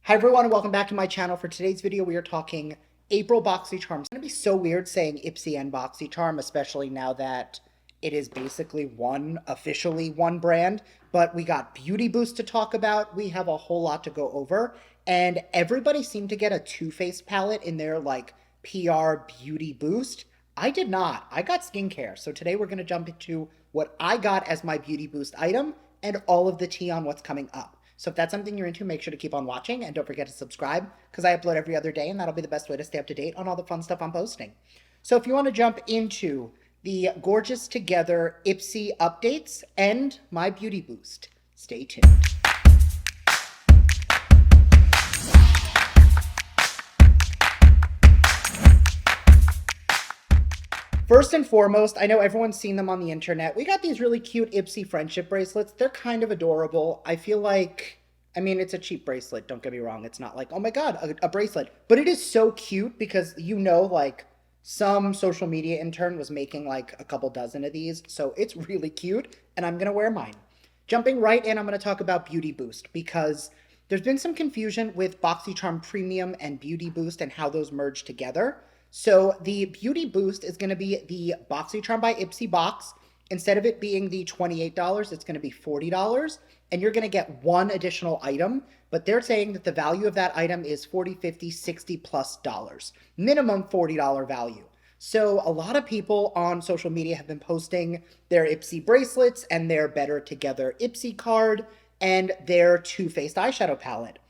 Hi everyone and welcome back to my channel. For today's video we are talking April Boxycharm. It's going to be so weird saying IPSY and Boxycharm, especially now that it is basically officially one brand. But we got Beauty Boost to talk about. We have a whole lot to go over. And everybody seemed to get a Too Faced palette in their PR Beauty Boost. I did not. I got skincare. So today we're going to jump into what I got as my Beauty Boost item and all of the tea on what's coming up. So if that's something you're into, make sure to keep on watching and don't forget to subscribe because I upload every other day and that'll be the best way to stay up to date on all the fun stuff I'm posting. So if you want to jump into the Gorgeous Together IPSY updates and my Beauty Boost, stay tuned. First and foremost, I know everyone's seen them on the internet. We got these really cute IPSY friendship bracelets. They're kind of adorable. I feel like, it's a cheap bracelet. Don't get me wrong. It's not like, oh my God, a bracelet. But it is so cute because, some social media intern was making a couple dozen of these. So it's really cute and I'm going to wear mine. Jumping right in, I'm going to talk about Beauty Boost because there's been some confusion with Boxycharm Premium and Beauty Boost and how those merge together. So the Beauty Boost is going to be the Boxycharm by IPSY box. Instead of it being the $28, it's going to be $40. And you're going to get one additional item. But they're saying that the value of that item is $40, $50, $60 plus dollars. Minimum $40 value. So a lot of people on social media have been posting their IPSY bracelets and their Better Together IPSY card and their Too Faced eyeshadow palette.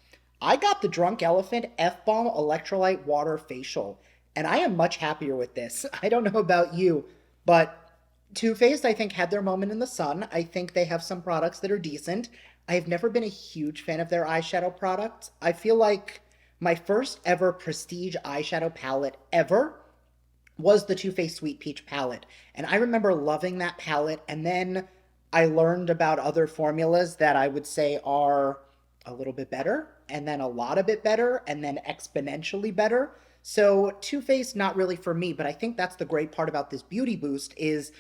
I got the Drunk Elephant F-Balm Electrolyte Water Facial. And I am much happier with this. I don't know about you, but Too Faced, I think, had their moment in the sun. I think they have some products that are decent. I have never been a huge fan of their eyeshadow products. I feel like my first ever prestige eyeshadow palette ever was the Too Faced Sweet Peach palette. And I remember loving that palette. And then I learned about other formulas that I would say are a little bit better, and then a lot of bit better, and then exponentially better. So Too Faced, not really for me, but I think that's the great part about this Beauty Boost is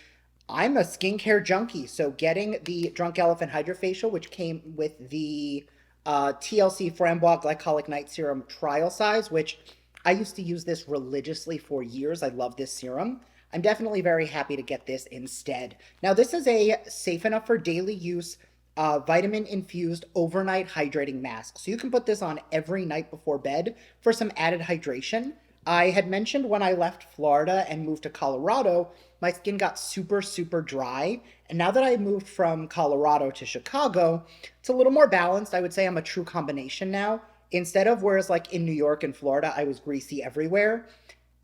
I'm a skincare junkie. So getting the Drunk Elephant Hydrofacial, which came with the TLC Framboise Glycolic Night Serum trial size, which I used to use this religiously for years. I love this serum. I'm definitely very happy to get this instead. Now, this is a safe enough for daily use vitamin-infused overnight hydrating mask. So you can put this on every night before bed for some added hydration. I had mentioned when I left Florida and moved to Colorado, my skin got super, super dry. And now that I moved from Colorado to Chicago, it's a little more balanced. I would say I'm a true combination now. Instead of whereas in New York and Florida, I was greasy everywhere.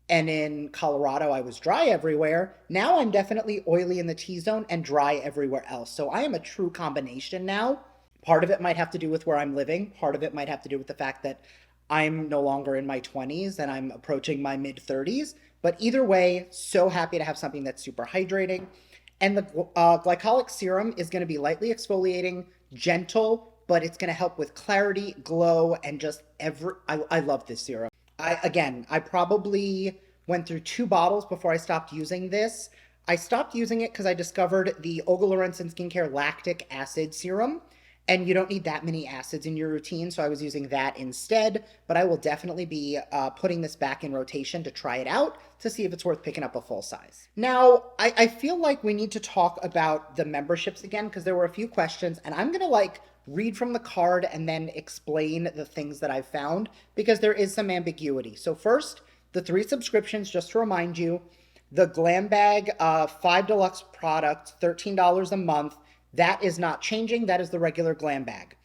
And in Colorado, I was dry everywhere. Now I'm definitely oily in the T-zone and dry everywhere else. So I am a true combination now. Part of it might have to do with where I'm living. Part of it might have to do with the fact that I'm no longer in my 20s and I'm approaching my mid-30s. But either way, so happy to have something that's super hydrating. And the glycolic serum is going to be lightly exfoliating, gentle, but it's going to help with clarity, glow, and just I love this serum. I probably went through 2 bottles before I stopped using this. I stopped using it because I discovered the Olga Lorenzen Skincare Lactic Acid Serum, and you don't need that many acids in your routine, so I was using that instead, but I will definitely be putting this back in rotation to try it out to see if it's worth picking up a full size. Now, I feel like we need to talk about the memberships again because there were a few questions, and I'm going to read from the card and then explain the things that I've found because there is some ambiguity. So first, the 3 subscriptions, just to remind you, the Glam Bag 5 Deluxe product, $13 a month. That is not changing. That is the regular Glam Bag.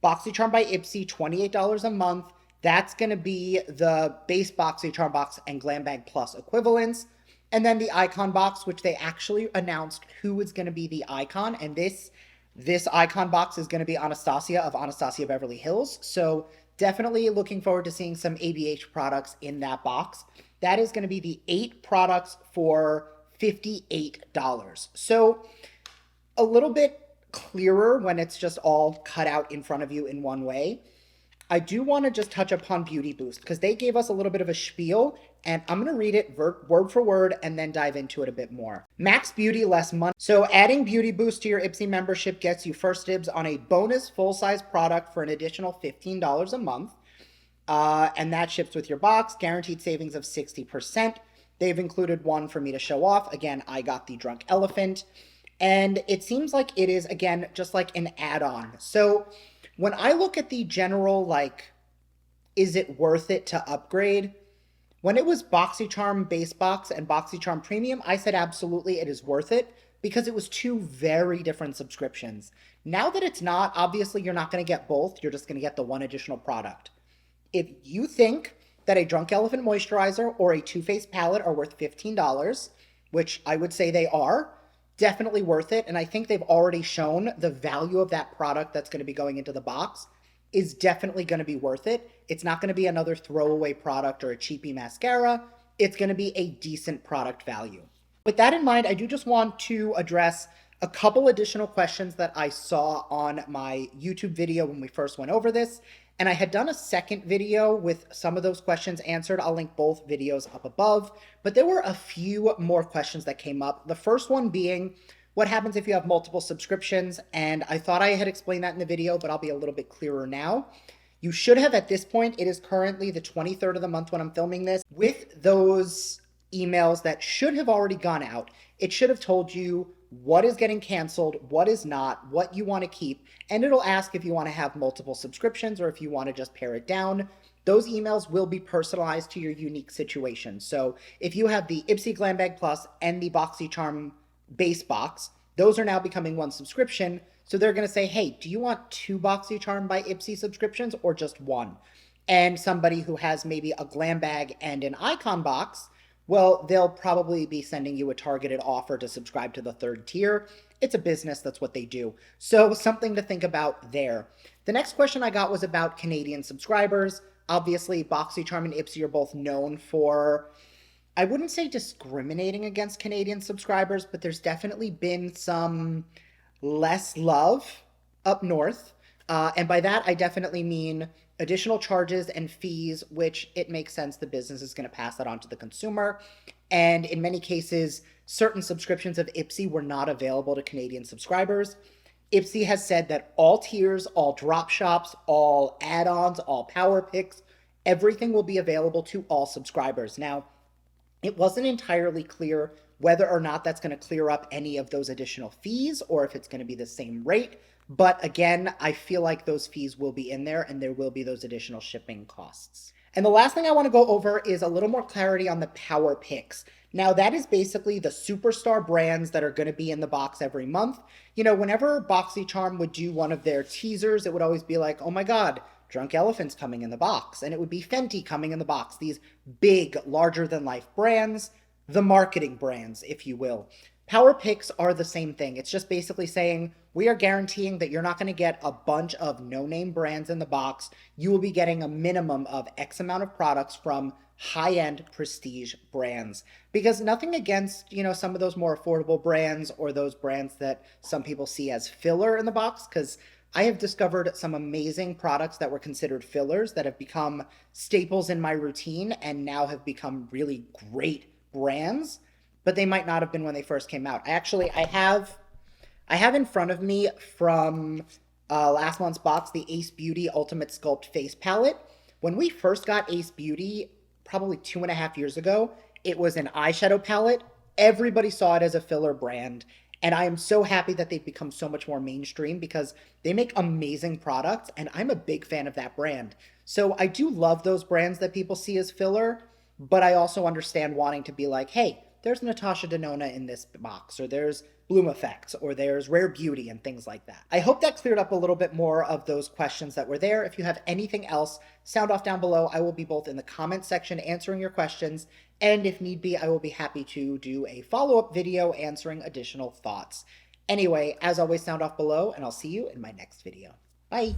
Boxycharm by IPSY, $28 a month. That's going to be the base Boxycharm box and Glam Bag Plus equivalents. And then the Icon box, which they actually announced who is going to be the icon. And this icon box is going to be Anastasia of Anastasia Beverly Hills. So definitely looking forward to seeing some ABH products in that box. That is going to be the 8 products for $58. So a little bit clearer when it's just all cut out in front of you in one way. I do want to just touch upon Beauty Boost because they gave us a little bit of a spiel and I'm going to read it word for word and then dive into it a bit more. Max Beauty, less money. So adding Beauty Boost to your IPSY membership gets you first dibs on a bonus full-size product for an additional $15 a month. And that ships with your box. Guaranteed savings of 60%. They've included one for me to show off. Again, I got the Drunk Elephant. And it seems like it is, again, just like an add-on. So when I look at the general, like, is it worth it to upgrade? When it was Boxycharm Base Box and Boxycharm Premium, I said absolutely it is worth it because it was two very different subscriptions. Now that it's not, obviously you're not going to get both. You're just going to get the one additional product. If you think that a Drunk Elephant moisturizer or a Too Faced palette are worth $15, which I would say they are, definitely worth it. And I think they've already shown the value of that product that's going to be going into the box is definitely going to be worth it. It's not going to be another throwaway product or a cheapy mascara. It's going to be a decent product value. With that in mind, I do just want to address a couple additional questions that I saw on my YouTube video when we first went over this. And I had done a second video with some of those questions answered. I'll link both videos up above. But there were a few more questions that came up. The first one being, what happens if you have multiple subscriptions? And I thought I had explained that in the video, but I'll be a little bit clearer now. You should have at this point, it is currently the 23rd of the month when I'm filming this, with those emails that should have already gone out. It should have told you what is getting canceled, what is not, what you want to keep, and it'll ask if you want to have multiple subscriptions or if you want to just pare it down. Those emails will be personalized to your unique situation. So if you have the IPSY Glam Bag Plus and the Boxycharm base box, those are now becoming one subscription. So they're going to say, hey, do you want 2 Boxycharm by IPSY subscriptions or just 1? And somebody who has maybe a Glam Bag and an Icon box, well, they'll probably be sending you a targeted offer to subscribe to the 3rd tier. It's a business, that's what they do. So something to think about there. The next question I got was about Canadian subscribers. Obviously, Boxycharm and IPSY are both known for, I wouldn't say discriminating against Canadian subscribers, but there's definitely been some less love up north. And by that, I definitely mean additional charges and fees, which it makes sense the business is going to pass that on to the consumer. And in many cases, certain subscriptions of IPSY were not available to Canadian subscribers. IPSY has said that all tiers, all drop shops, all add-ons, all power picks, everything will be available to all subscribers. Now, it wasn't entirely clear whether or not that's going to clear up any of those additional fees or if it's going to be the same rate. But again, I feel like those fees will be in there and there will be those additional shipping costs. And the last thing I want to go over is a little more clarity on the power picks. Now, that is basically the superstar brands that are going to be in the box every month. You know, whenever Boxycharm would do one of their teasers, it would always be like, oh my God, Drunk Elephant's coming in the box. And it would be Fenty coming in the box. These big, larger-than-life brands, the marketing brands, if you will. Power picks are the same thing. It's just basically saying, we are guaranteeing that you're not going to get a bunch of no-name brands in the box. You will be getting a minimum of X amount of products from high-end prestige brands. Because nothing against, you know, some of those more affordable brands or those brands that some people see as filler in the box, because I have discovered some amazing products that were considered fillers that have become staples in my routine and now have become really great brands, but they might not have been when they first came out. I have in front of me from last month's box the Ace Beauty Ultimate Sculpt Face Palette. When we first got Ace Beauty, probably 2.5 years ago, it was an eyeshadow palette. Everybody saw it as a filler brand. And I am so happy that they've become so much more mainstream because they make amazing products and I'm a big fan of that brand. So I do love those brands that people see as filler, but I also understand wanting to be like, hey, there's Natasha Denona in this box, or there's Bloom Effects, or there's Rare Beauty and things like that. I hope that cleared up a little bit more of those questions that were there. If you have anything else, sound off down below. I will be both in the comment section answering your questions, and if need be, I will be happy to do a follow-up video answering additional thoughts. Anyway, as always, sound off below, and I'll see you in my next video. Bye!